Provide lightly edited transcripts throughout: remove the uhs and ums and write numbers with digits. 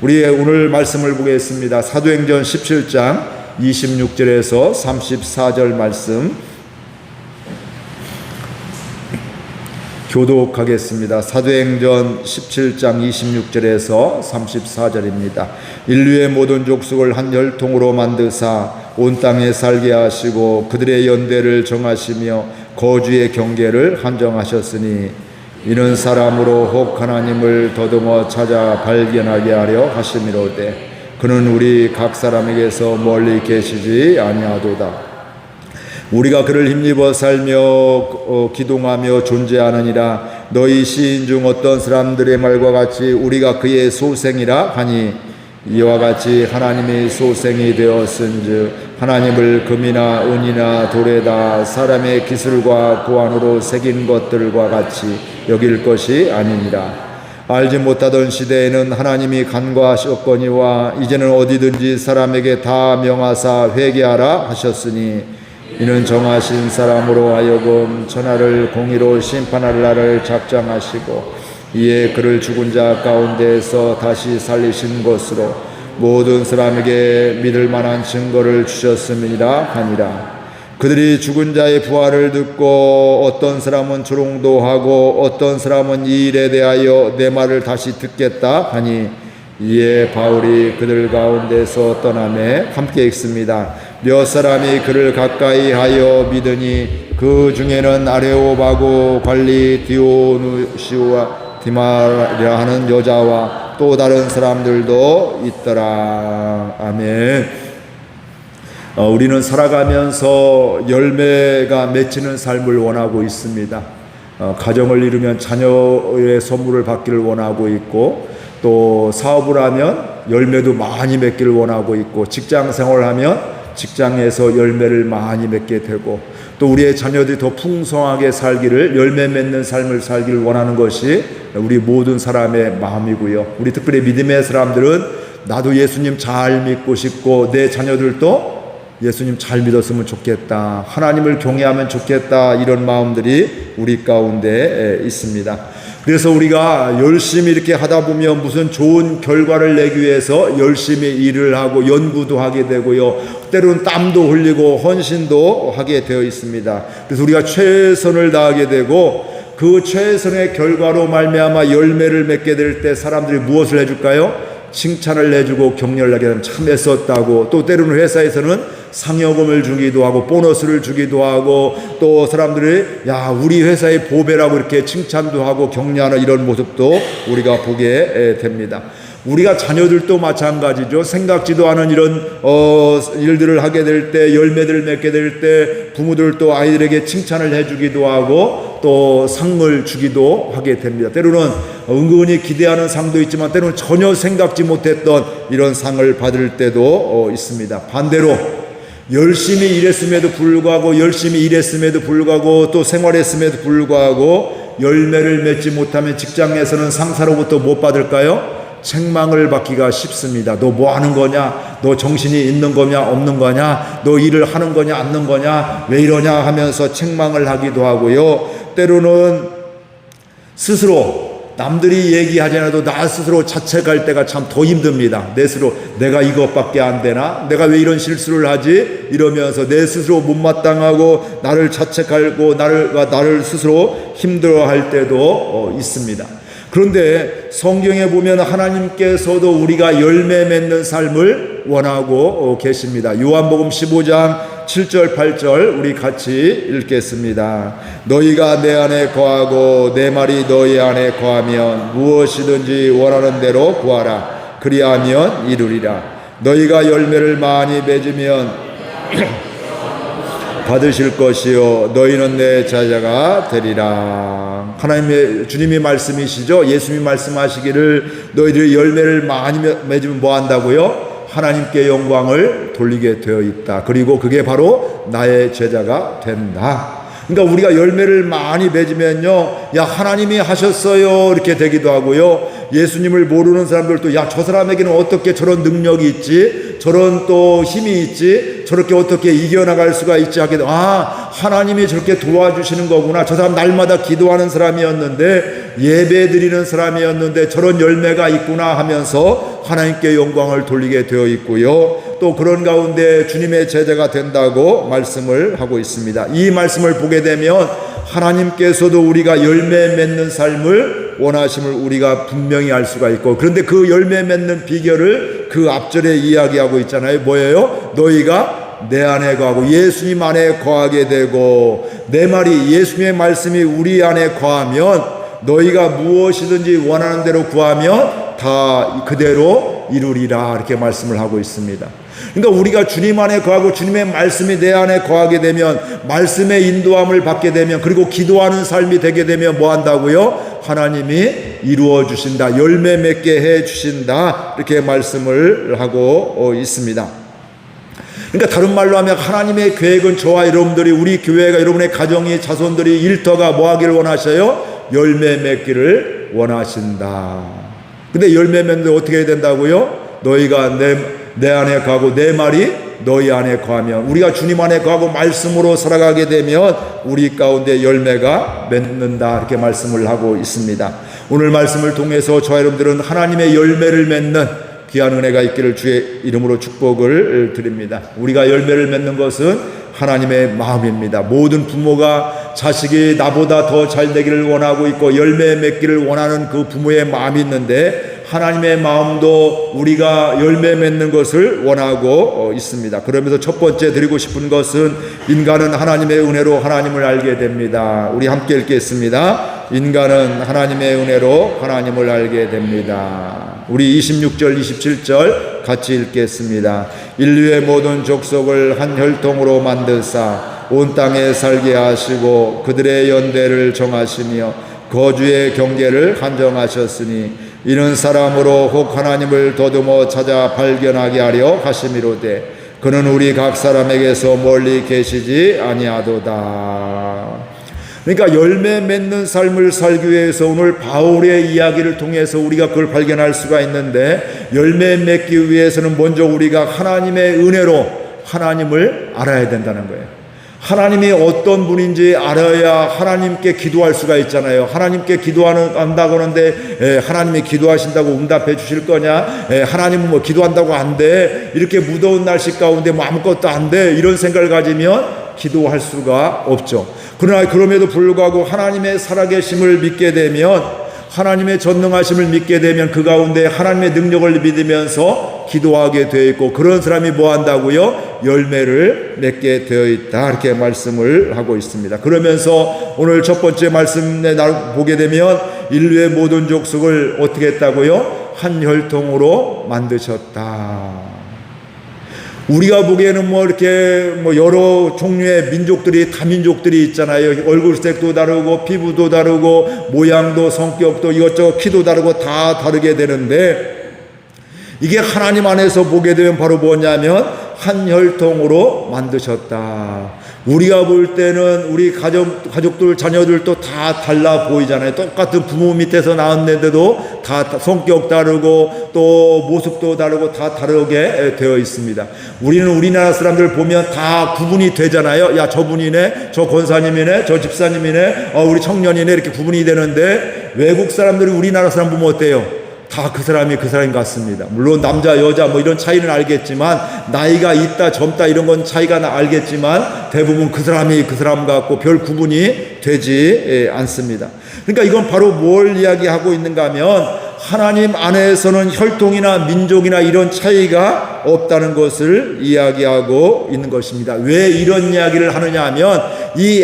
우리 오늘 말씀을 보겠습니다. 사도행전 17장 26절에서 34절 말씀 교독하겠습니다. 사도행전 17장 26절에서 34절입니다. 인류의 모든 족속을 한 혈통으로 만드사 온 땅에 살게 하시고 그들의 연대를 정하시며 거주의 경계를 한정하셨으니 이는 사람으로 혹 하나님을 더듬어 찾아 발견하게 하려 하심이로되 그는 우리 각 사람에게서 멀리 계시지 아니하도다. 우리가 그를 힘입어 살며 기동하며 존재하느니라. 너희 시인 중 어떤 사람들의 말과 같이 우리가 그의 소생이라 하니 이와 같이 하나님이 소생이 되었은즉 하나님을 금이나 은이나 돌에다 사람의 기술과 고안으로 새긴 것들과 같이 여길 것이 아니니라. 알지 못하던 시대에는 하나님이 간과하셨거니와 이제는 어디든지 사람에게 다 명하사 회개하라 하셨으니 이는 정하신 사람으로 하여금 천하를 공의로 심판할 날을 작정하시고 이에 그를 죽은 자 가운데에서 다시 살리신 것으로 모든 사람에게 믿을 만한 증거를 주셨음이라 하니라. 그들이 죽은 자의 부활을 듣고 어떤 사람은 조롱도 어떤 사람은 이 일에 대하여 내 말을 다시 듣겠다 하니 이에 바울이 그들 가운데서 떠나매 함께 읽습니다. 몇 사람이 그를 가까이 하여 믿으니 그 중에는 아레오바고 관리 디오누시오와 디마리아 하는 여자와 또 다른 사람들도 있더라. 아멘. 우리는 살아가면서 열매가 맺히는 삶을 원하고 있습니다. 가정을 이루면 자녀의 선물을 받기를 원하고 있고 또 사업을 하면 열매도 많이 맺기를 원하고 있고 직장 생활을 하면 직장에서 열매를 많이 맺게 되고 또 우리의 자녀들이 더 풍성하게 살기를 열매 맺는 삶을 살기를 원하는 것이 우리 모든 사람의 마음이고요. 우리 특별히 믿음의 사람들은 나도 예수님 잘 믿고 싶고 내 자녀들도 예수님 잘 믿었으면 좋겠다, 하나님을 경외하면 좋겠다, 이런 마음들이 우리 가운데 있습니다. 그래서 우리가 열심히 이렇게 하다 보면 무슨 좋은 결과를 내기 위해서 열심히 일을 하고 연구도 하게 되고요. 때로는 땀도 흘리고 헌신도 하게 되어 있습니다. 그래서 우리가 최선을 다하게 되고 그 최선의 결과로 말미암아 열매를 맺게 될 때 사람들이 무엇을 해줄까요? 칭찬을 해주고 격려를 하게 되면 참 애썼다고, 또 때로는 회사에서는 상여금을 주기도 하고 보너스를 주기도 하고 또 사람들이 야 우리 회사의 보배라고 이렇게 칭찬도 하고 격려하는 이런 모습도 우리가 보게 됩니다. 우리가 자녀들도 마찬가지죠. 생각지도 않은 이런 일들을 하게 될 때, 열매들을 맺게 될 때 부모들도 아이들에게 칭찬을 해주기도 하고 또 상을 주기도 하게 됩니다. 때로는 은근히 기대하는 상도 있지만 때로는 전혀 생각지 못했던 이런 상을 받을 때도 있습니다. 반대로 열심히 일했음에도 불구하고 또 생활했음에도 불구하고 열매를 맺지 못하면 직장에서는 상사로부터 못 받을까요? 책망을 받기가 쉽습니다. 너 뭐 하는 거냐? 너 정신이 있는 거냐 없는 거냐? 너 일을 하는 거냐 안 하는 거냐? 왜 이러냐 하면서 책망을 하기도 하고요. 때로는 스스로 남들이 얘기하지 않아도 나 스스로 자책할 때가 참 더 힘듭니다. 내 스스로 내가 이것밖에 안 되나? 내가 왜 이런 실수를 하지? 이러면서 내 스스로 못마땅하고 나를 자책하고 나를 스스로 힘들어할 때도 있습니다. 그런데 성경에 보면 하나님께서도 우리가 열매 맺는 삶을 원하고 계십니다. 요한복음 15장 7절 8절 우리 같이 읽겠습니다. 너희가 내 안에 거하고 내 말이 너희 안에 거하면 무엇이든지 원하는 대로 구하라. 그리하면 이루리라. 너희가 열매를 많이 맺으면 받으실 것이요 너희는 내 제자가 되리라. 하나님의 주님이 말씀이시죠. 예수님이 말씀하시기를 너희들이 열매를 많이 맺으면 뭐 한다고요? 하나님께 영광을 돌리게 되어 있다. 그리고 그게 바로 나의 제자가 된다. 그러니까 우리가 열매를 많이 맺으면요, 야, 하나님이 하셨어요, 이렇게 되기도 하고요. 예수님을 모르는 사람들도, 야, 저 사람에게는 어떻게 저런 능력이 있지, 저런 또 힘이 있지, 저렇게 어떻게 이겨나갈 수가 있지 하게 돼. 아, 하나님이 저렇게 도와주시는 거구나. 저 사람 날마다 기도하는 사람이었는데, 예배 드리는 사람이었는데 저런 열매가 있구나 하면서 하나님께 영광을 돌리게 되어 있고요. 또 그런 가운데 주님의 제자가 된다고 말씀을 하고 있습니다. 이 말씀을 보게 되면 하나님께서도 우리가 열매 맺는 삶을 원하심을 우리가 분명히 알 수가 있고, 그런데 그 열매 맺는 비결을 그 앞절에 이야기하고 있잖아요. 뭐예요? 너희가 내 안에 거하고 예수님 안에 거하게 되고, 내 말이, 예수님의 말씀이 우리 안에 거하면 너희가 무엇이든지 원하는 대로 구하면 다 그대로 이루리라, 이렇게 말씀을 하고 있습니다. 그러니까 우리가 주님 안에 거하고 주님의 말씀이 내 안에 거하게 되면, 말씀의 인도함을 받게 되면, 그리고 기도하는 삶이 되게 되면 뭐 한다고요? 하나님이 이루어 주신다, 열매 맺게 해 주신다, 이렇게 말씀을 하고 있습니다. 그러니까 다른 말로 하면 하나님의 계획은 저와 여러분들이, 우리 교회가, 여러분의 가정이, 자손들이, 일터가 뭐 하기를 원하셔요? 열매 맺기를 원하신다. 근데 열매 맺는데 어떻게 해야 된다고요? 너희가 내 안에 거하고 내 말이 너희 안에 거하면, 우리가 주님 안에 거하고 말씀으로 살아가게 되면 우리 가운데 열매가 맺는다, 이렇게 말씀을 하고 있습니다. 오늘 말씀을 통해서 저와 여러분들은 하나님의 열매를 맺는 귀한 은혜가 있기를 주의 이름으로 축복을 드립니다. 우리가 열매를 맺는 것은 하나님의 마음입니다. 모든 부모가 자식이 나보다 더 잘 되기를 원하고 있고 열매 맺기를 원하는 그 부모의 마음이 있는데, 하나님의 마음도 우리가 열매 맺는 것을 원하고 있습니다. 그러면서 첫 번째 드리고 싶은 것은, 인간은 하나님의 은혜로 하나님을 알게 됩니다. 우리 함께 읽겠습니다. 인간은 하나님의 은혜로 하나님을 알게 됩니다. 우리 26절 27절 같이 읽겠습니다. 인류의 모든 족속을 한 혈통으로 만드사 온 땅에 살게 하시고 그들의 연대를 정하시며 거주의 경계를 한정하셨으니, 이는 사람으로 혹 하나님을 더듬어 찾아 발견하게 하려 하심이로되 그는 우리 각 사람에게서 멀리 계시지 아니하도다. 그러니까 열매 맺는 삶을 살기 위해서 오늘 바울의 이야기를 통해서 우리가 그걸 발견할 수가 있는데, 열매 맺기 위해서는 먼저 우리가 하나님의 은혜로 하나님을 알아야 된다는 거예요. 하나님이 어떤 분인지 알아야 하나님께 기도할 수가 있잖아요. 하나님께 기도한다고 하는데 하나님이 기도하신다고 응답해 주실 거냐? 하나님은 뭐 기도한다고 안 돼, 이렇게 무더운 날씨 가운데 뭐 아무것도 안 돼, 이런 생각을 가지면 기도할 수가 없죠. 그러나 그럼에도 불구하고 하나님의 살아계심을 믿게 되면, 하나님의 전능하심을 믿게 되면 그 가운데 하나님의 능력을 믿으면서 기도하게 되어 있고, 그런 사람이 뭐 한다고요? 열매를 맺게 되어 있다, 이렇게 말씀을 하고 있습니다. 그러면서 오늘 첫 번째 말씀에 보게 되면 인류의 모든 족속을 어떻게 했다고요? 한 혈통으로 만드셨다. 우리가 보기에는 뭐 이렇게 뭐 여러 종류의 민족들이, 다민족들이 있잖아요. 얼굴색도 다르고 피부도 다르고 모양도 성격도 이것저것 키도 다르고 다 다르게 되는데, 이게 하나님 안에서 보게 되면 바로 뭐냐면 한 혈통으로 만드셨다. 우리가 볼 때는 우리 가족들, 자녀들도 다 달라 보이잖아요. 똑같은 부모 밑에서 낳았는데도 다 성격 다르고 또 모습도 다르고 다 다르게 되어 있습니다. 우리는 우리나라 사람들 보면 다 구분이 되잖아요. 야, 저분이네, 저 권사님이네, 저 집사님이네, 우리 청년이네, 이렇게 구분이 되는데, 외국 사람들이 우리나라 사람 보면 어때요? 다 그 사람이 그 사람인 것 같습니다. 물론 남자 여자 뭐 이런 차이는 알겠지만, 나이가 있다 젊다 이런 건 차이가 알겠지만, 대부분 그 사람이 그 사람 같고 별 구분이 되지 않습니다. 그러니까 이건 바로 뭘 이야기하고 있는가 하면, 하나님 안에서는 혈통이나 민족이나 이런 차이가 없다는 것을 이야기하고 있는 것입니다. 왜 이런 이야기를 하느냐 하면, 이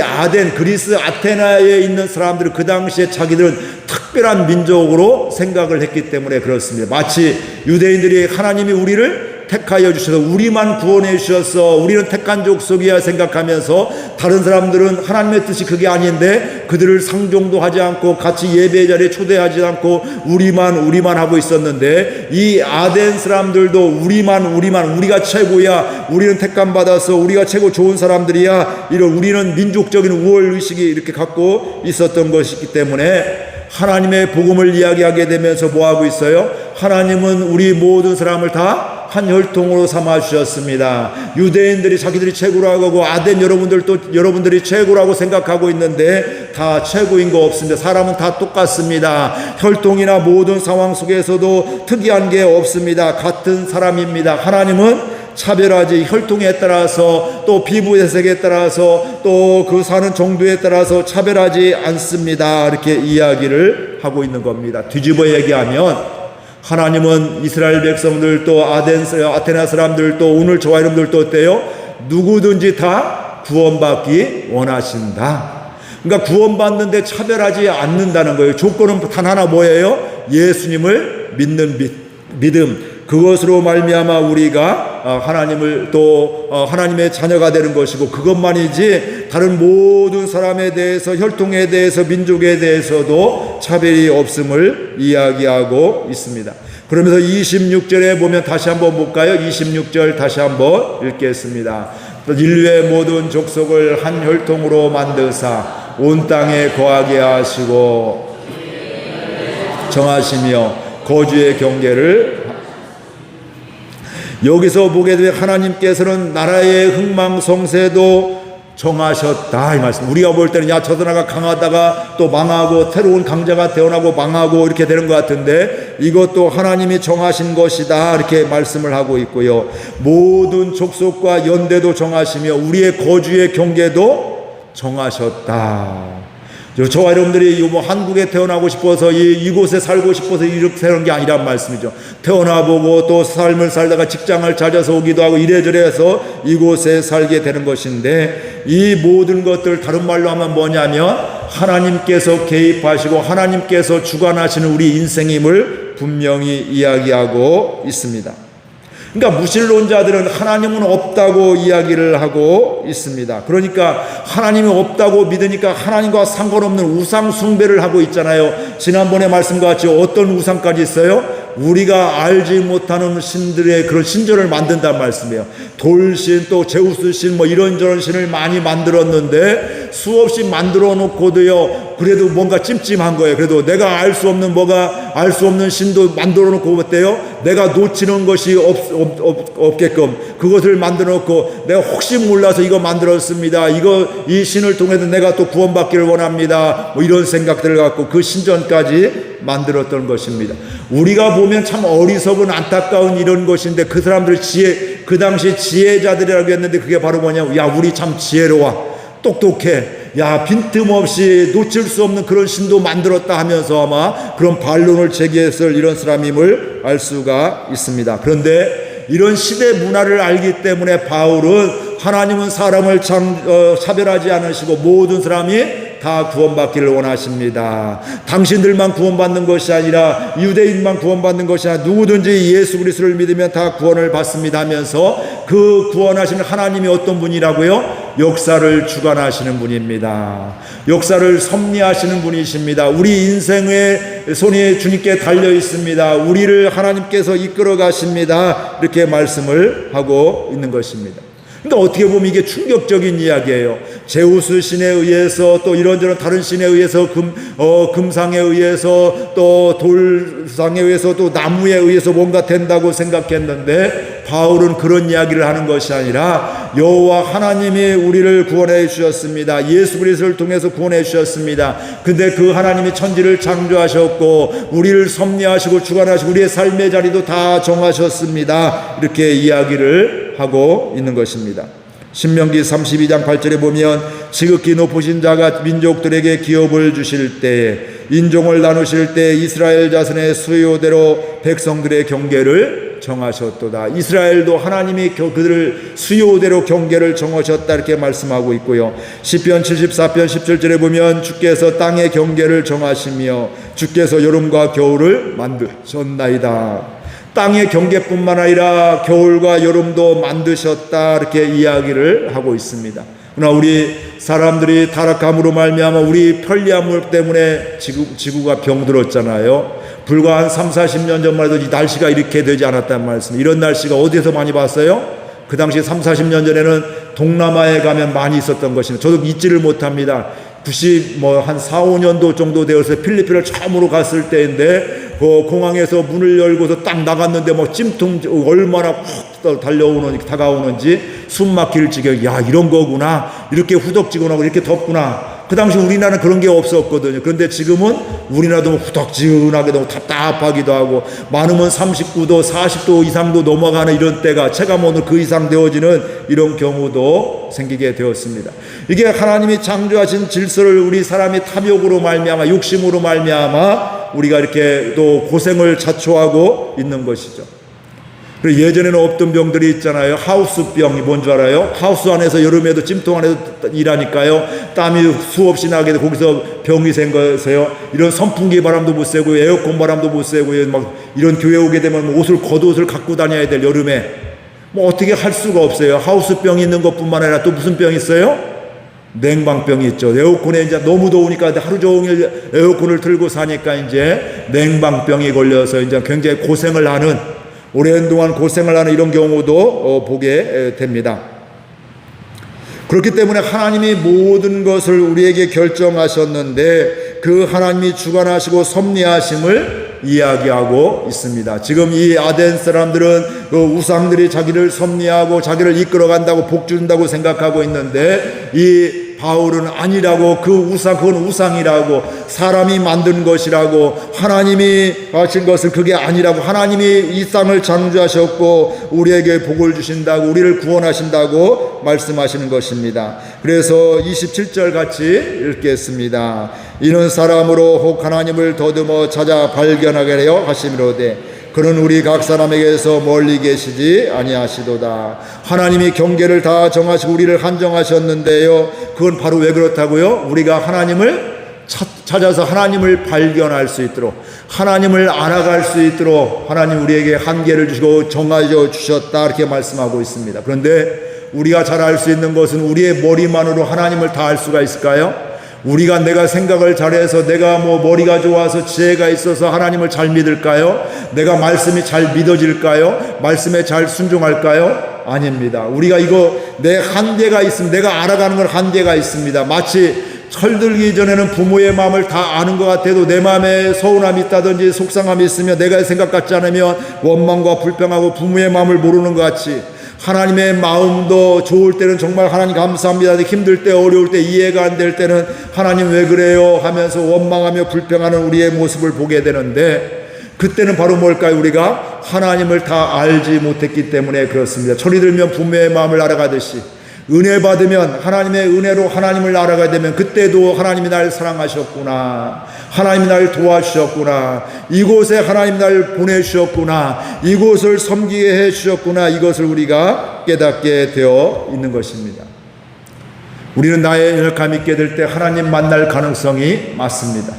그리스 아테나에 있는 사람들은 그 당시에 자기들은 특별한 민족으로 생각을 했기 때문에 그렇습니다. 마치 유대인들이 하나님이 우리를 택하여 주셔서 우리만 구원해 주셔서 우리는 택한 족속이야 생각하면서 다른 사람들은 하나님의 뜻이 그게 아닌데 그들을 상종도 하지 않고 같이 예배 자리에 초대하지 않고 우리만 하고 있었는데, 이 아덴 사람들도 우리가 최고야, 우리는 택감 받아서 우리가 최고 좋은 사람들이야, 이런 우리는 민족적인 우월 의식이 이렇게 갖고 있었던 것이기 때문에 하나님의 복음을 이야기하게 되면서 뭐 하고 있어요? 하나님은 우리 모든 사람을 다 한 혈통으로 삼아 주셨습니다. 유대인들이 자기들이 최고라고 하고 아덴 여러분들이 최고라고 생각하고 있는데 다 최고인 거 없습니다. 사람은 다 똑같습니다. 혈통이나 모든 상황 속에서도 특이한 게 없습니다. 같은 사람입니다. 하나님은 차별하지, 혈통에 따라서 또 피부 색에 따라서 또 그 사는 정도에 따라서 차별하지 않습니다. 이렇게 이야기를 하고 있는 겁니다. 뒤집어 얘기하면 하나님은 이스라엘 백성들 또 아테네 사람들 또 오늘 저와 여러분들도 어때요? 누구든지 다 구원받기 원하신다. 그러니까 구원받는데 차별하지 않는다는 거예요. 조건은 단 하나 뭐예요? 예수님을 믿는 믿음. 그것으로 말미암아 우리가 하나님을 또 하나님의 자녀가 되는 것이고, 그것만이지 다른 모든 사람에 대해서, 혈통에 대해서, 민족에 대해서도 차별이 없음을 이야기하고 있습니다. 그러면서 26절에 보면 다시 한번 볼까요? 26절 다시 한번 읽겠습니다. 인류의 모든 족속을 한 혈통으로 만드사 온 땅에 거하게 하시고 정하시며 거주의 경계를, 여기서 보게 되면 하나님께서는 나라의 흥망성쇠도 정하셨다 이 말씀. 우리가 볼 때는 야, 저 나라가 강하다가 또 망하고 새로운 강자가 태어나고 망하고 이렇게 되는 것 같은데, 이것도 하나님이 정하신 것이다 이렇게 말씀을 하고 있고요. 모든 족속과 연대도 정하시며 우리의 거주의 경계도 정하셨다. 저와 여러분들이 뭐 한국에 태어나고 싶어서 이곳에 살고 싶어서 이렇게 사는 게 아니란 말씀이죠. 태어나보고 또 삶을 살다가 직장을 찾아서 오기도 하고 이래저래 해서 이곳에 살게 되는 것인데, 이 모든 것들 다른 말로 하면 뭐냐면 하나님께서 개입하시고 하나님께서 주관하시는 우리 인생임을 분명히 이야기하고 있습니다. 그러니까 무신론자들은 하나님은 없다고 이야기를 하고 있습니다. 그러니까 하나님이 없다고 믿으니까 하나님과 상관없는 우상 숭배를 하고 있잖아요. 지난번에 말씀과 같이 어떤 우상까지 있어요? 우리가 알지 못하는 신들의 그런 신전을 만든단 말씀이에요. 돌신, 또 제우스 신, 뭐 이런저런 신을 많이 만들었는데 수없이 만들어 놓고도요, 그래도 뭔가 찜찜한 거예요. 그래도 내가 알 수 없는 신도 만들어 놓고 어때요? 내가 놓치는 것이 없게끔 그것을 만들어 놓고, 내가 혹시 몰라서 이거 만들었습니다, 이 신을 통해서 내가 또 구원받기를 원합니다, 뭐 이런 생각들을 갖고 그 신전까지 만들었던 것입니다. 우리가 보면 참 어리석은 안타까운 이런 것인데, 그 사람들 그 당시 지혜자들이라고 했는데 그게 바로 뭐냐, 야, 우리 참 지혜로워, 똑똑해, 야, 빈틈없이 놓칠 수 없는 그런 신도 만들었다 하면서 아마 그런 반론을 제기했을 이런 사람임을 알 수가 있습니다. 그런데 이런 시대 문화를 알기 때문에 바울은 하나님은 사람을 차별하지 않으시고 모든 사람이 다 구원받기를 원하십니다. 당신들만 구원받는 것이 아니라 유대인만 구원받는 것이 아니라 누구든지 예수 그리스도를 믿으면 다 구원을 받습니다 하면서, 그 구원하시는 하나님이 어떤 분이라고요? 역사를 주관하시는 분입니다. 역사를 섭리하시는 분이십니다. 우리 인생의 손이 주님께 달려 있습니다. 우리를 하나님께서 이끌어 가십니다. 이렇게 말씀을 하고 있는 것입니다. 그러니까 어떻게 보면 이게 충격적인 이야기예요. 제우스 신에 의해서 또 이런저런 다른 신에 의해서 금상에 의해서 또 돌상에 의해서 또 나무에 의해서 뭔가 된다고 생각했는데, 바울은 그런 이야기를 하는 것이 아니라 여호와 하나님이 우리를 구원해 주셨습니다. 예수 그리스도를 통해서 구원해 주셨습니다. 근데 그 하나님이 천지를 창조하셨고 우리를 섭리하시고 주관하시고 우리의 삶의 자리도 다 정하셨습니다. 이렇게 이야기를 하고 있는 것입니다. 신명기 32장 8절에 보면 지극히 높으신 자가 민족들에게 기업을 주실 때에, 인종을 나누실 때 이스라엘 자손의 수요대로 백성들의 경계를 정하셨도다. 이스라엘도 하나님이 그들을 수요대로 경계를 정하셨다 이렇게 말씀하고 있고요. 시편 74편 17절에 보면 주께서 땅의 경계를 정하시며 주께서 여름과 겨울을 만드셨나이다. 땅의 경계뿐만 아니라 겨울과 여름도 만드셨다, 이렇게 이야기를 하고 있습니다. 그러나 우리 사람들이 타락함으로 말미암아 우리 편리함 때문에 지구가 병들었잖아요. 불과 한 30-40년 전만 해도 이 날씨가 이렇게 되지 않았단 말씀. 이런 날씨가 어디서 많이 봤어요? 그 당시 30-40년 전에는 동남아에 가면 많이 있었던 것입니다. 저도 잊지를 못합니다. 한 4-5년도 정도 되어서 필리핀을 처음으로 갔을 때인데, 그 공항에서 문을 열고서 딱 나갔는데 찜통 얼마나 훅 다가오는지 숨 막힐 지경. 야, 이런 거구나. 이렇게 후덥지근하고 이렇게 덥구나. 그 당시 우리나라는 그런 게 없었거든요. 그런데 지금은 우리나라도 후덥지근하게 너무 답답하기도 하고, 많으면 39도, 40도 이상도 넘어가는 이런 때가 체감온도 그 이상 되어지는 이런 경우도 생기게 되었습니다. 이게 하나님이 창조하신 질서를 우리 사람이 탐욕으로 말미암아, 욕심으로 말미암아 우리가 이렇게 또 고생을 자초하고 있는 것이죠. 그리고 예전에는 없던 병들이 있잖아요. 하우스병이 뭔 줄 알아요? 하우스 안에서 여름에도 찜통 안에서 일하니까요, 땀이 수없이 나게 돼 거기서 병이 생겨서요, 이런 선풍기 바람도 못 쐬고 에어컨 바람도 못 쐬고 막 이런 교회 오게 되면 겉옷을 갖고 다녀야 될 여름에 어떻게 할 수가 없어요. 하우스병이 있는 것뿐만 아니라 또 무슨 병이 있어요? 냉방병이 있죠. 에어컨에 이제 너무 더우니까 하루 종일 에어컨을 틀고 사니까 이제 냉방병이 걸려서 이제 굉장히 고생을 하는, 오랜 동안 고생을 하는 이런 경우도 보게 됩니다. 그렇기 때문에 하나님이 모든 것을 우리에게 결정하셨는데 그 하나님이 주관하시고 섭리하심을 이야기하고 있습니다. 지금 이 아덴 사람들은 그 우상들이 자기를 섭리하고 자기를 이끌어간다고 복준다고 생각하고 있는데, 이 바울은 아니라고, 그건 우상이라고, 사람이 만든 것이라고, 하나님이 하신 것을 그게 아니라고, 하나님이 이 땅을 창조하셨고 우리에게 복을 주신다고, 우리를 구원하신다고 말씀하시는 것입니다. 그래서 27절 같이 읽겠습니다. 이는 사람으로 혹 하나님을 더듬어 찾아 발견하게 하려 하심이로되 그는 우리 각 사람에게서 멀리 계시지 아니하시도다. 하나님이 경계를 다 정하시고 우리를 한정하셨는데요, 그건 바로 왜 그렇다고요? 우리가 하나님을 찾아서 하나님을 발견할 수 있도록, 하나님을 알아갈 수 있도록 하나님 우리에게 한계를 주시고 정하여 주셨다, 이렇게 말씀하고 있습니다. 그런데 우리가 잘 알 수 있는 것은 우리의 머리만으로 하나님을 다 알 수가 있을까요? 내가 생각을 잘해서, 내가 머리가 좋아서 지혜가 있어서 하나님을 잘 믿을까요? 내가 말씀이 잘 믿어질까요? 말씀에 잘 순종할까요? 아닙니다. 우리가 내 한계가 있습니다. 내가 알아가는 건 한계가 있습니다. 마치 철들기 전에는 부모의 마음을 다 아는 것 같아도 내 마음에 서운함이 있다든지 속상함이 있으면, 내가 생각 같지 않으면 원망과 불평하고 부모의 마음을 모르는 것 같이, 하나님의 마음도 좋을 때는 정말 하나님 감사합니다, 힘들 때 어려울 때 이해가 안 될 때는 하나님 왜 그래요 하면서 원망하며 불평하는 우리의 모습을 보게 되는데, 그때는 바로 뭘까요? 우리가 하나님을 다 알지 못했기 때문에 그렇습니다. 철이 들면 부모의 마음을 알아가듯이, 은혜 받으면 하나님의 은혜로 하나님을 알아가게 되면 그때도 하나님이 날 사랑하셨구나, 하나님이 날 도와주셨구나, 이곳에 하나님이 날 보내주셨구나, 이곳을 섬기게 해주셨구나, 이것을 우리가 깨닫게 되어 있는 것입니다. 우리는 나의 연약함 있게 될 때 하나님 만날 가능성이 많습니다.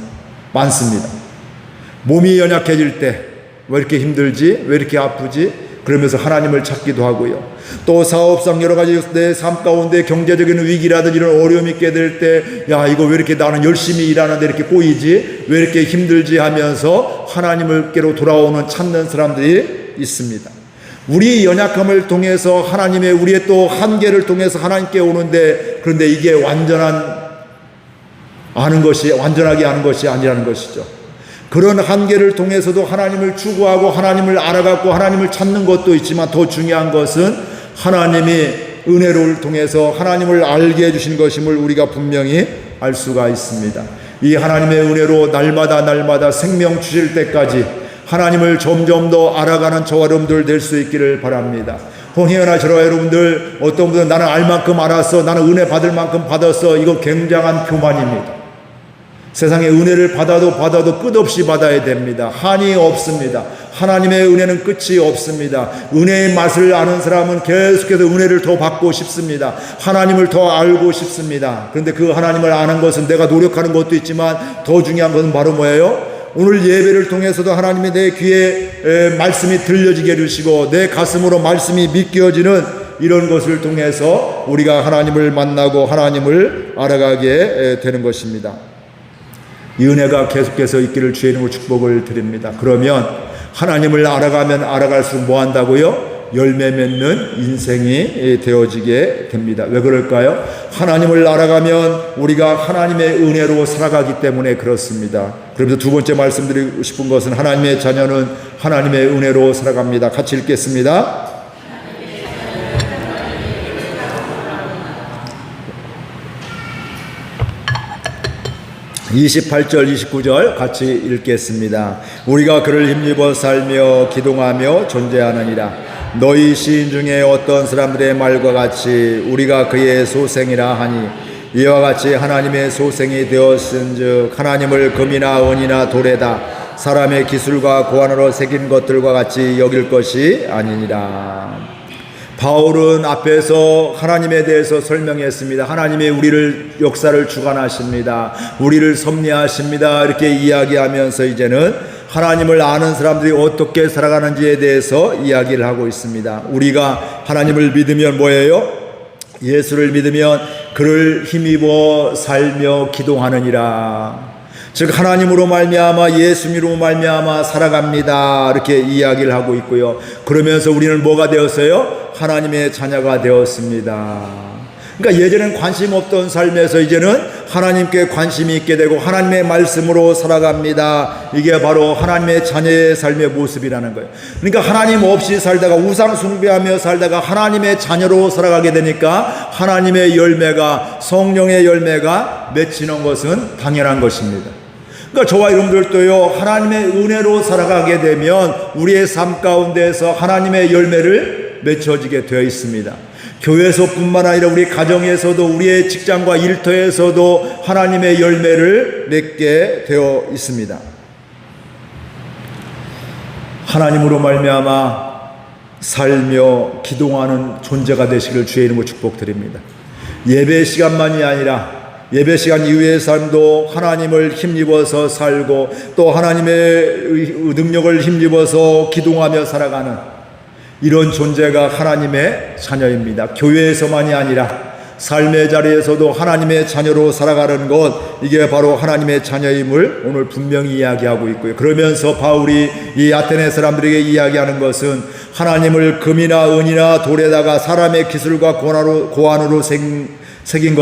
몸이 연약해질 때 왜 이렇게 힘들지? 왜 이렇게 아프지? 그러면서 하나님을 찾기도 하고요. 또 사업상 여러 가지 내 삶 가운데 경제적인 위기라든지 이런 어려움이 있게 될 때, 이거 왜 이렇게 나는 열심히 일하는데 이렇게 꼬이지? 왜 이렇게 힘들지? 하면서 하나님께로 돌아오는 찾는 사람들이 있습니다. 우리 연약함을 통해서 우리의 또 한계를 통해서 하나님께 오는데, 그런데 이게 완전하게 아는 것이 아니라는 것이죠. 그런 한계를 통해서도 하나님을 추구하고 하나님을 알아갖고 하나님을 찾는 것도 있지만, 더 중요한 것은 하나님이 은혜를 통해서 하나님을 알게 해주신 것임을 우리가 분명히 알 수가 있습니다. 이 하나님의 은혜로 날마다 생명 주실 때까지 하나님을 점점 더 알아가는 저와 여러분들 될 수 있기를 바랍니다. 혼혜연아 저와 여러분들, 어떤 분들은 나는 알 만큼 알았어, 나는 은혜 받을 만큼 받았어, 이거 굉장한 교만입니다. 세상에 은혜를 받아도 끝없이 받아야 됩니다. 한이 없습니다. 하나님의 은혜는 끝이 없습니다. 은혜의 맛을 아는 사람은 계속해서 은혜를 더 받고 싶습니다. 하나님을 더 알고 싶습니다. 그런데 그 하나님을 아는 것은 내가 노력하는 것도 있지만 더 중요한 것은 바로 뭐예요? 오늘 예배를 통해서도 하나님이 내 귀에 말씀이 들려지게 해주시고 내 가슴으로 말씀이 믿겨지는 이런 것을 통해서 우리가 하나님을 만나고 하나님을 알아가게 되는 것입니다. 이 은혜가 계속해서 있기를 주의 이름으로 축복을 드립니다. 그러면 하나님을 알아가면 알아갈수록 뭐 한다고요? 열매 맺는 인생이 되어지게 됩니다. 왜 그럴까요? 하나님을 알아가면 우리가 하나님의 은혜로 살아가기 때문에 그렇습니다. 그러면서 두 번째 말씀드리고 싶은 것은 하나님의 자녀는 하나님의 은혜로 살아갑니다. 같이 읽겠습니다. 28절 29절 같이 읽겠습니다. 우리가 그를 힘입어 살며 기동하며 존재하느니라. 너희 시인 중에 어떤 사람들의 말과 같이 우리가 그의 소생이라 하니 이와 같이 하나님의 소생이 되었은즉 하나님을 금이나 은이나 돌에다 사람의 기술과 고안으로 새긴 것들과 같이 여길 것이 아니니라. 바울은 앞에서 하나님에 대해서 설명했습니다. 하나님이 우리를 역사를 주관하십니다. 우리를 섭리하십니다. 이렇게 이야기하면서 이제는 하나님을 아는 사람들이 어떻게 살아가는지에 대해서 이야기를 하고 있습니다. 우리가 하나님을 믿으면 뭐예요? 예수를 믿으면 그를 힘입어 살며 기동하느니라. 즉 하나님으로 말미암아 예수님으로 말미암아 살아갑니다. 이렇게 이야기를 하고 있고요. 그러면서 우리는 뭐가 되었어요? 하나님의 자녀가 되었습니다. 그러니까 예전엔 관심 없던 삶에서 이제는 하나님께 관심이 있게 되고 하나님의 말씀으로 살아갑니다. 이게 바로 하나님의 자녀의 삶의 모습이라는 거예요. 그러니까 하나님 없이 살다가 우상 숭배하며 살다가 하나님의 자녀로 살아가게 되니까 하나님의 열매가, 성령의 열매가 맺히는 것은 당연한 것입니다. 그러니까 저와 여러분들도요, 하나님의 은혜로 살아가게 되면 우리의 삶 가운데서 하나님의 열매를 맺혀지게 되어 있습니다. 교회에서뿐만 아니라 우리 가정에서도 우리의 직장과 일터에서도 하나님의 열매를 맺게 되어 있습니다. 하나님으로 말미암아 살며 기동하는 존재가 되시기를 주의 이름으로 축복드립니다. 예배 시간만이 아니라 예배 시간 이후의 삶도 하나님을 힘입어서 살고 또 하나님의 능력을 힘입어서 기동하며 살아가는 이런 존재가 하나님의 자녀입니다. 교회에서만이 아니라 삶의 자리에서도 하나님의 자녀로 살아가는 것, 이게 바로 하나님의 자녀임을 오늘 분명히 이야기하고 있고요. 그러면서 바울이 이 아테네 사람들에게 이야기하는 것은 하나님을 금이나 은이나 돌에다가 사람의 기술과 고안으로 새긴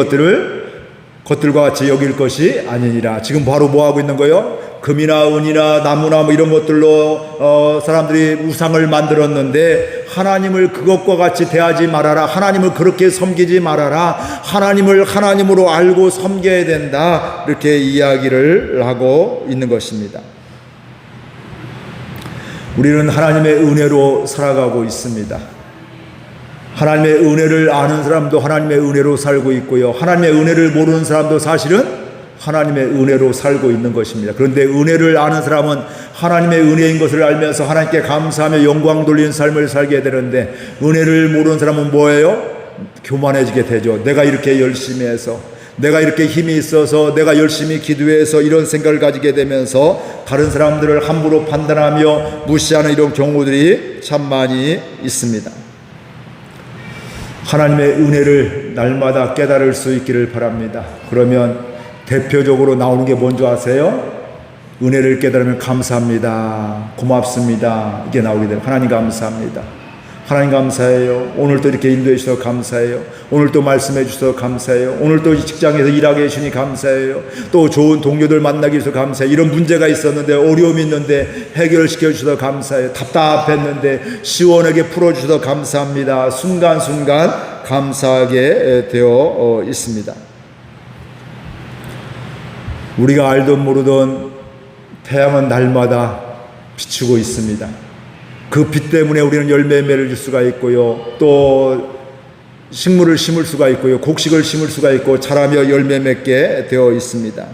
것들과 같이 여길 것이 아니니라. 지금 바로 뭐 하고 있는 거예요? 금이나 은이나 나무나 뭐 이런 것들로 사람들이 우상을 만들었는데 하나님을 그것과 같이 대하지 말아라. 하나님을 그렇게 섬기지 말아라. 하나님을 하나님으로 알고 섬겨야 된다. 이렇게 이야기를 하고 있는 것입니다. 우리는 하나님의 은혜로 살아가고 있습니다. 하나님의 은혜를 아는 사람도 하나님의 은혜로 살고 있고요. 하나님의 은혜를 모르는 사람도 사실은 하나님의 은혜로 살고 있는 것입니다. 그런데 은혜를 아는 사람은 하나님의 은혜인 것을 알면서 하나님께 감사하며 영광 돌리는 삶을 살게 되는데, 은혜를 모르는 사람은 뭐예요? 교만해지게 되죠. 내가 이렇게 열심히 해서, 내가 이렇게 힘이 있어서, 내가 열심히 기도해서 이런 생각을 가지게 되면서 다른 사람들을 함부로 판단하며 무시하는 이런 경우들이 참 많이 있습니다. 하나님의 은혜를 날마다 깨달을 수 있기를 바랍니다. 그러면 대표적으로 나오는 게 뭔지 아세요? 은혜를 깨달으면 감사합니다, 고맙습니다, 이게 나오게 돼요. 하나님 감사합니다, 하나님 감사해요, 오늘 또 이렇게 인도해 주셔서 감사해요, 오늘 또 말씀해 주셔서 감사해요, 오늘 또 이 직장에서 일하게 해주시니 감사해요, 또 좋은 동료들 만나기 위해서 감사해요, 이런 문제가 있었는데 어려움이 있는데 해결시켜 주셔서 감사해요, 답답했는데 시원하게 풀어주셔서 감사합니다. 순간순간 감사하게 되어 있습니다. 우리가 알던 모르던 태양은 날마다 비추고 있습니다. 그 빛 때문에 우리는 열매를 맺을 수가 있고요, 또 식물을 심을 수가 있고요, 곡식을 심을 수가 있고 자라며 열매 맺게 되어 있습니다.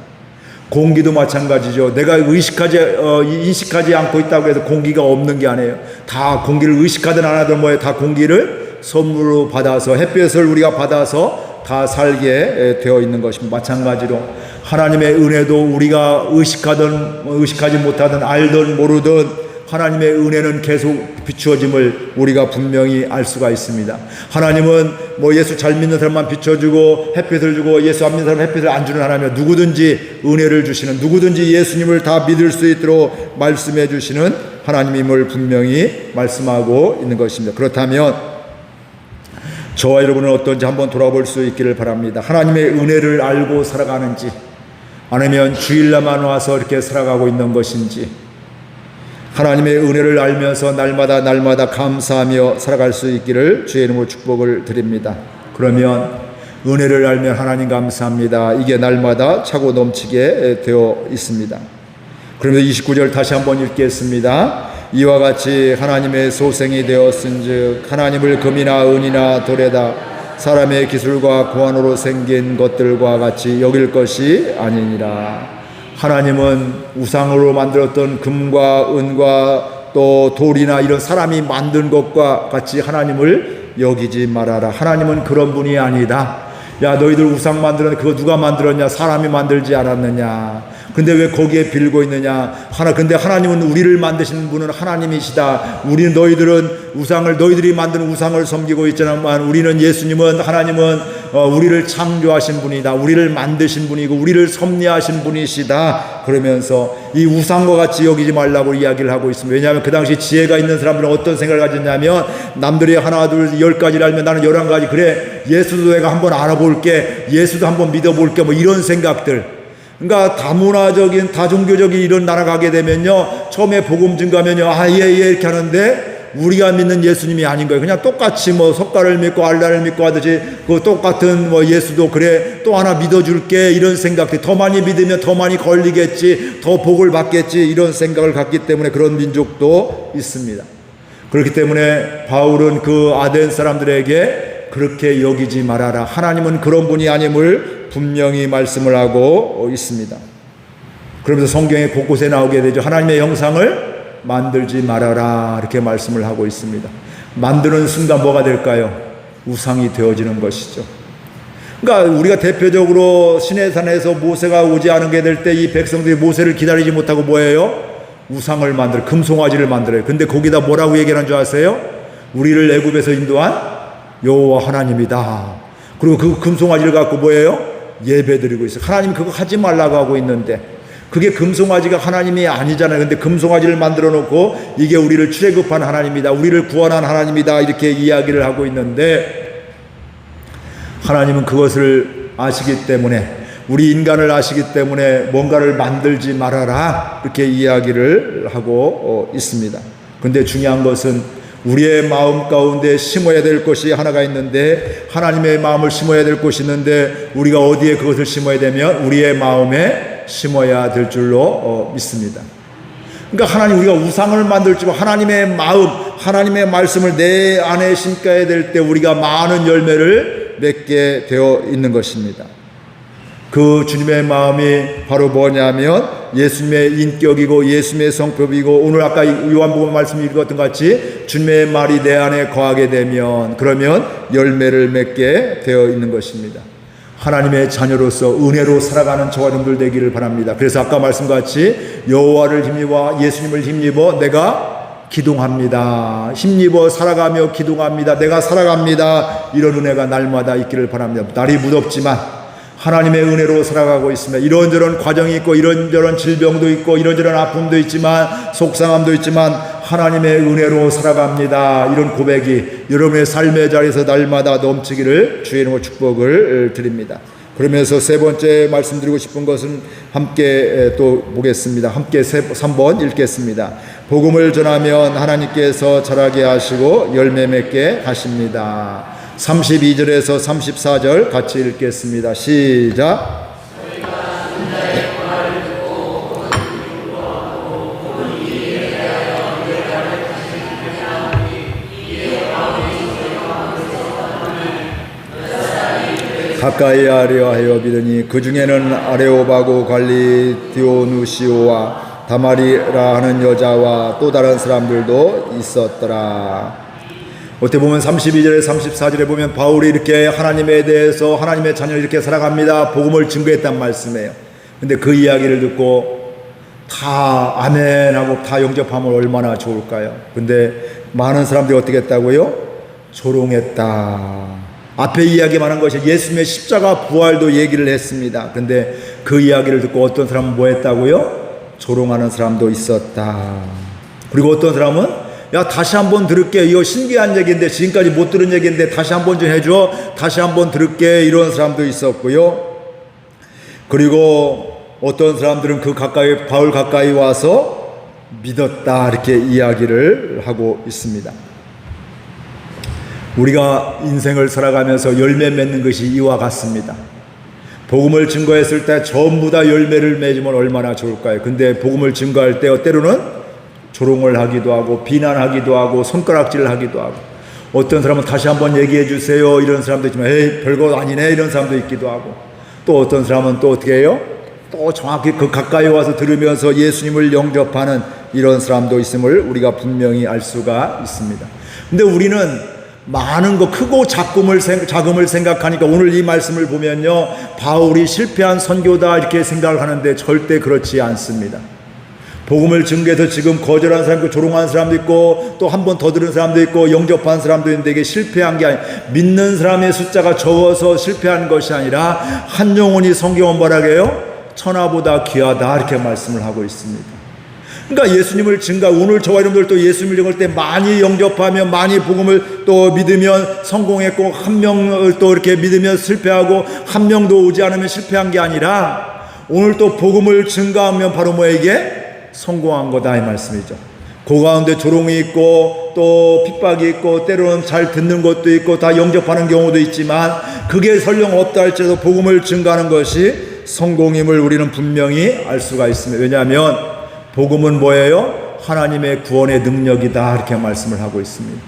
공기도 마찬가지죠. 내가 인식하지 않고 있다고 해서 공기가 없는 게 아니에요. 다 공기를 의식하든 안 하든 뭐예요? 다 공기를 선물로 받아서, 햇볕을 우리가 받아서 다 살게 되어 있는 것입니다. 마찬가지로 하나님의 은혜도 우리가 의식하지 못하든 알든 모르든 하나님의 은혜는 계속 비추어짐을 우리가 분명히 알 수가 있습니다. 하나님은 뭐 예수 잘 믿는 사람만 비춰주고 햇빛을 주고 예수 안 믿는 사람 햇빛을 안 주는 하나님이요, 누구든지 은혜를 주시는, 누구든지 예수님을 다 믿을 수 있도록 말씀해 주시는 하나님임을 분명히 말씀하고 있는 것입니다. 그렇다면 저와 여러분은 어떤지 한번 돌아볼 수 있기를 바랍니다. 하나님의 은혜를 알고 살아가는지, 아니면 주일날만 와서 이렇게 살아가고 있는 것인지, 하나님의 은혜를 알면서 날마다 감사하며 살아갈 수 있기를 주의 이름으로 축복을 드립니다. 그러면 은혜를 알면 하나님 감사합니다, 이게 날마다 차고 넘치게 되어 있습니다. 그러면 29절 다시 한번 읽겠습니다. 이와 같이 하나님의 소생이 되었은즉 하나님을 금이나 은이나 돌에다 사람의 기술과 고안으로 생긴 것들과 같이 여길 것이 아니니라. 하나님은 우상으로 만들었던 금과 은과 또 돌이나 이런 사람이 만든 것과 같이 하나님을 여기지 말아라. 하나님은 그런 분이 아니다. 야, 너희들 우상 만들었는데 그거 누가 만들었냐? 사람이 만들지 않았느냐? 근데 왜 거기에 빌고 있느냐? 근데 하나님은 우리를 만드신 분은 하나님이시다. 너희들이 만든 우상을 섬기고 있지만 우리는, 예수님은, 하나님은 우리를 창조하신 분이다. 우리를 만드신 분이고 우리를 섭리하신 분이시다. 그러면서 이 우상과 같이 여기지 말라고 이야기를 하고 있습니다. 왜냐하면 그 당시 지혜가 있는 사람들은 어떤 생각을 가졌냐면, 남들이 하나 둘 10가지를 알면 나는 11가지, 그래 예수도 내가 한번 알아볼게, 예수도 한번 믿어볼게, 뭐 이런 생각들. 그러니까 다문화적인, 다종교적인 이런 나라 가게 되면요, 처음에 복음 증가하면요, 예 이렇게 하는데 우리가 믿는 예수님이 아닌 거예요. 그냥 똑같이 뭐 석가를 믿고 알라를 믿고 하듯이 그 똑같은 뭐 예수도 그래 또 하나 믿어줄게, 이런 생각들, 더 많이 믿으면 더 많이 걸리겠지, 더 복을 받겠지, 이런 생각을 갖기 때문에 그런 민족도 있습니다. 그렇기 때문에 바울은 그 아덴 사람들에게 그렇게 여기지 말아라, 하나님은 그런 분이 아님을 분명히 말씀을 하고 있습니다. 그러면서 성경에 곳곳에 나오게 되죠. 하나님의 형상을 만들지 말아라, 이렇게 말씀을 하고 있습니다. 만드는 순간 뭐가 될까요? 우상이 되어지는 것이죠. 그러니까 우리가 대표적으로 시내산에서 모세가 오지 않게 될 때 이 백성들이 모세를 기다리지 못하고 뭐예요? 우상을 만들어, 금송아지를 만들어요. 근데 거기다 뭐라고 얘기하는 줄 아세요? 우리를 애굽에서 인도한 여호와 하나님이다. 그리고 그 금송아지를 갖고 뭐예요? 예배드리고 있어요. 하나님 그거 하지 말라고 하고 있는데, 그게 금송아지가 하나님이 아니잖아요. 근데 금송아지를 만들어 놓고 이게 우리를 출애굽한 하나님이다, 우리를 구원한 하나님이다, 이렇게 이야기를 하고 있는데, 하나님은 그것을 아시기 때문에, 우리 인간을 아시기 때문에 뭔가를 만들지 말아라, 이렇게 이야기를 하고 있습니다. 근데 중요한 것은 우리의 마음 가운데 심어야 될 것이 하나가 있는데, 하나님의 마음을 심어야 될 것이 있는데, 우리가 어디에 그것을 심어야 되면 우리의 마음에 심어야 될 줄로 믿습니다. 그러니까 하나님, 우리가 우상을 만들지만 하나님의 마음, 하나님의 말씀을 내 안에 심겨야 될 때 우리가 많은 열매를 맺게 되어 있는 것입니다. 그 주님의 마음이 바로 뭐냐면 예수님의 인격이고 예수님의 성품이고, 오늘 아까 요한복음 말씀 읽었던 것 같이 주님의 말이 내 안에 거하게 되면, 그러면 열매를 맺게 되어 있는 것입니다. 하나님의 자녀로서 은혜로 살아가는 저와 여러분들 되기를 바랍니다. 그래서 아까 말씀같이 여호와를 힘입어, 예수님을 힘입어 내가 기동합니다. 힘입어 살아가며 기동합니다. 내가 살아갑니다. 이런 은혜가 날마다 있기를 바랍니다. 날이 무덥지만 하나님의 은혜로 살아가고 있습니다. 이런저런 과정이 있고 이런저런 질병도 있고 이런저런 아픔도 있지만 속상함도 있지만 하나님의 은혜로 살아갑니다. 이런 고백이 여러분의 삶의 자리에서 날마다 넘치기를 주의 이름으로 축복을 드립니다. 그러면서 세 번째 말씀드리고 싶은 것은 함께 또 보겠습니다. 함께 3번 읽겠습니다. 복음을 전하면 하나님께서 자라게 하시고 열매 맺게 하십니다. 32절에서 34절 같이 읽겠습니다. 시작. 가까이 하려 하여 믿으니 그 중에는 아레오바고 관리 디오누시오와 다마리라 하는 여자와 또 다른 사람들도 있었더라. 어떻게 보면 32절에 34절에 보면 바울이 이렇게 하나님에 대해서, 하나님의 자녀를 이렇게 살아갑니다, 복음을 증거했단 말씀이에요. 근데 그 이야기를 듣고 다 아멘하고 다 영접하면 얼마나 좋을까요? 근데 많은 사람들이 어떻게 했다고요? 조롱했다. 앞에 이야기만 한 것이 예수님의 십자가 부활도 얘기를 했습니다. 근데 그 이야기를 듣고 어떤 사람은 뭐 했다고요? 조롱하는 사람도 있었다. 그리고 어떤 사람은 야, 다시 한번 들을게. 이거 신기한 얘기인데, 지금까지 못 들은 얘기인데 다시 한번 좀 해줘. 다시 한번 들을게. 이런 사람도 있었고요. 그리고 어떤 사람들은 바울 가까이 와서 믿었다. 이렇게 이야기를 하고 있습니다. 우리가 인생을 살아가면서 열매 맺는 것이 이와 같습니다. 복음을 증거했을 때 전부 다 열매를 맺으면 얼마나 좋을까요? 근데 복음을 증거할 때 때로는 조롱을 하기도 하고 비난하기도 하고 손가락질을 하기도 하고, 어떤 사람은 다시 한번 얘기해 주세요 이런 사람도 있지만 에이 별거 아니네 이런 사람도 있기도 하고, 또 어떤 사람은 또 어떻게 해요? 또 정확히 그 가까이 와서 들으면서 예수님을 영접하는 이런 사람도 있음을 우리가 분명히 알 수가 있습니다. 근데 우리는 많은 거 크고 작음을 생각하니까 오늘 이 말씀을 보면요, 바울이 실패한 선교다 이렇게 생각을 하는데 절대 그렇지 않습니다. 복음을 증거해서 지금 거절한 사람 있고 조롱한 사람도 있고 또 한 번 더 들은 사람도 있고 영접한 사람도 있는데, 이게 실패한 게 아니라 믿는 사람의 숫자가 적어서 실패한 것이 아니라 한 영혼이, 성경은 뭐라고 해요? 천하보다 귀하다 이렇게 말씀을 하고 있습니다. 그러니까 예수님을 오늘 저와 여러분들 또 예수님을 증거할 때 많이 영접하면, 많이 복음을 또 믿으면 성공했고, 한 명을 또 이렇게 믿으면 실패하고 한 명도 오지 않으면 실패한 게 아니라 오늘 또 복음을 증거하면 바로 뭐에게? 성공한 거다 이 말씀이죠. 그 가운데 조롱이 있고 또 핍박이 있고 때로는 잘 듣는 것도 있고 다 영접하는 경우도 있지만, 그게 설령 없다 할지라도 복음을 증거하는 것이 성공임을 우리는 분명히 알 수가 있습니다. 왜냐하면 복음은 뭐예요? 하나님의 구원의 능력이다 이렇게 말씀을 하고 있습니다.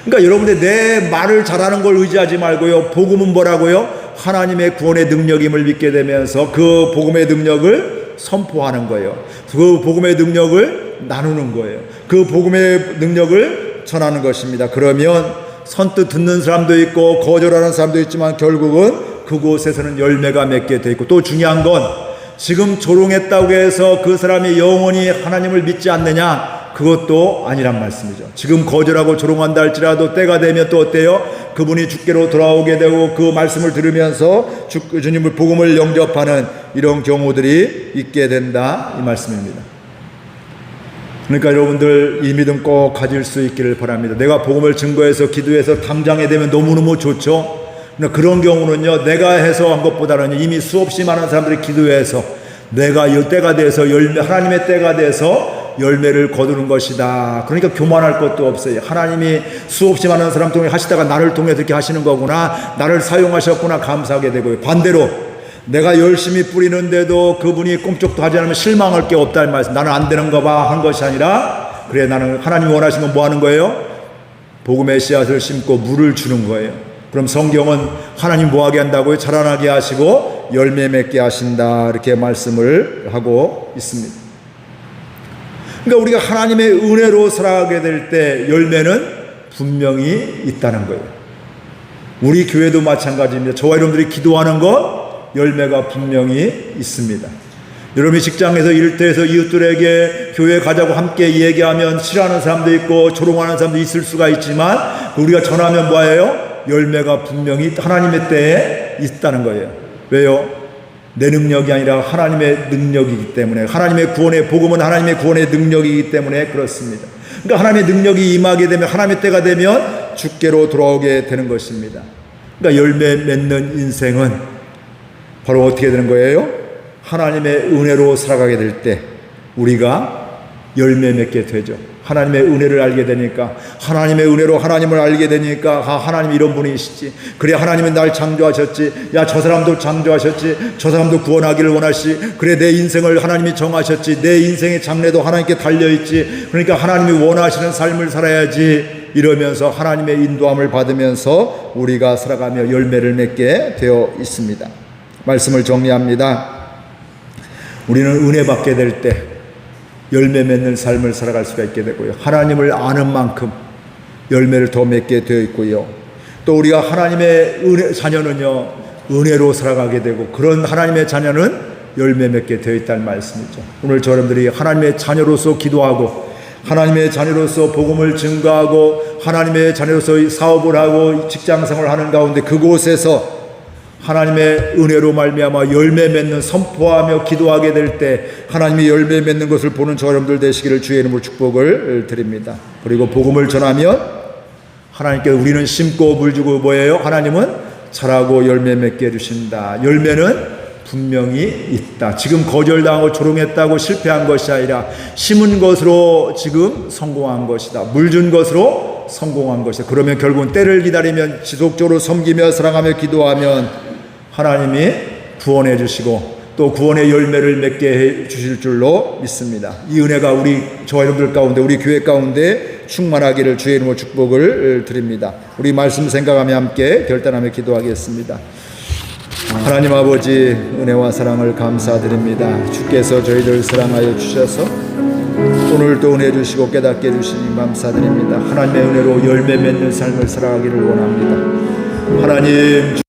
그러니까 여러분들 내 말을 잘하는 걸 의지하지 말고요, 복음은 뭐라고요? 하나님의 구원의 능력임을 믿게 되면서 그 복음의 능력을 선포하는 거예요. 그 복음의 능력을 나누는 거예요. 그 복음의 능력을 전하는 것입니다. 그러면 선뜻 듣는 사람도 있고 거절하는 사람도 있지만 결국은 그곳에서는 열매가 맺게 돼 있고, 또 중요한 건 지금 조롱했다고 해서 그 사람이 영원히 하나님을 믿지 않느냐, 그것도 아니란 말씀이죠. 지금 거절하고 조롱한다 할지라도 때가 되면 또 어때요? 그분이 주께로 돌아오게 되고 그 말씀을 들으면서 주님을 복음을 영접하는 이런 경우들이 있게 된다 이 말씀입니다. 그러니까 여러분들 이 믿음 꼭 가질 수 있기를 바랍니다. 내가 복음을 증거해서 기도해서 당장에 되면 너무너무 좋죠. 그런 경우는요, 내가 해서 한 것보다는 이미 수없이 많은 사람들이 기도해서 내가 이 때가 돼서 하나님의 때가 돼서 열매를 거두는 것이다. 그러니까 교만할 것도 없어요. 하나님이 수없이 많은 사람 통해 하시다가 나를 통해 이렇게 하시는 거구나, 나를 사용하셨구나 감사하게 되고요. 반대로 내가 열심히 뿌리는데도 그분이 꼼짝도 하지 않으면 실망할 게 없다는 말씀. 나는 안 되는 거 봐 한 것이 아니라, 그래 나는 하나님이 원하시는 건 뭐 하는 거예요? 복음의 씨앗을 심고 물을 주는 거예요. 그럼 성경은 하나님 뭐 하게 한다고요? 자라나게 하시고 열매 맺게 하신다 이렇게 말씀을 하고 있습니다. 그러니까 우리가 하나님의 은혜로 살아가게 될 때 열매는 분명히 있다는 거예요. 우리 교회도 마찬가지입니다. 저와 여러분들이 기도하는 것 열매가 분명히 있습니다. 여러분이 직장에서 일터에서 이웃들에게 교회 가자고 함께 얘기하면 싫어하는 사람도 있고 조롱하는 사람도 있을 수가 있지만, 우리가 전하면 뭐예요? 열매가 분명히 하나님의 때에 있다는 거예요. 왜요? 내 능력이 아니라 하나님의 능력이기 때문에, 하나님의 구원의 복음은 하나님의 구원의 능력이기 때문에 그렇습니다. 그러니까 하나님의 능력이 임하게 되면, 하나님의 때가 되면 주께로 돌아오게 되는 것입니다. 그러니까 열매 맺는 인생은 바로 어떻게 되는 거예요? 하나님의 은혜로 살아가게 될 때 우리가 열매 맺게 되죠. 하나님의 은혜를 알게 되니까, 하나님의 은혜로 하나님을 알게 되니까, 하나님 이런 분이시지, 그래 하나님은 날 창조하셨지, 야 저 사람도 창조하셨지, 저 사람도 구원하기를 원하시, 그래 내 인생을 하나님이 정하셨지, 내 인생의 장래도 하나님께 달려있지, 그러니까 하나님이 원하시는 삶을 살아야지, 이러면서 하나님의 인도함을 받으면서 우리가 살아가며 열매를 맺게 되어 있습니다. 말씀을 정리합니다. 우리는 은혜 받게 될 때 열매 맺는 삶을 살아갈 수가 있게 되고요, 하나님을 아는 만큼 열매를 더 맺게 되어 있고요, 또 우리가 하나님의 자녀는요 은혜로 살아가게 되고, 그런 하나님의 자녀는 열매 맺게 되어 있다는 말씀이죠. 오늘 여러분들이 하나님의 자녀로서 기도하고 하나님의 자녀로서 복음을 증거하고 하나님의 자녀로서 사업을 하고 직장생활을 하는 가운데 그곳에서 하나님의 은혜로 말미암아 열매 맺는 선포하며 기도하게 될 때 하나님이 열매 맺는 것을 보는 저 여러분들 되시기를 주의 이름으로 축복을 드립니다. 그리고 복음을 전하면 하나님께 우리는 심고 물주고 뭐예요? 하나님은 자라고 열매 맺게 해주신다. 열매는 분명히 있다. 지금 거절당하고 조롱했다고 실패한 것이 아니라 심은 것으로 지금 성공한 것이다. 물 준 것으로 성공한 것이다. 그러면 결국은 때를 기다리면 지속적으로 섬기며 사랑하며 기도하면 하나님이 구원해 주시고 또 구원의 열매를 맺게 해 주실 줄로 믿습니다. 이 은혜가 우리 저 여러분들 가운데 우리 교회 가운데 충만하기를 주의 이름으로 축복을 드립니다. 우리 말씀 생각하며 함께 결단하며 기도하겠습니다. 하나님 아버지 은혜와 사랑을 감사드립니다. 주께서 저희들 사랑하여 주셔서 오늘도 은혜 주시고 깨닫게 해주시니 감사드립니다. 하나님의 은혜로 열매 맺는 삶을 살아가기를 원합니다. 하나님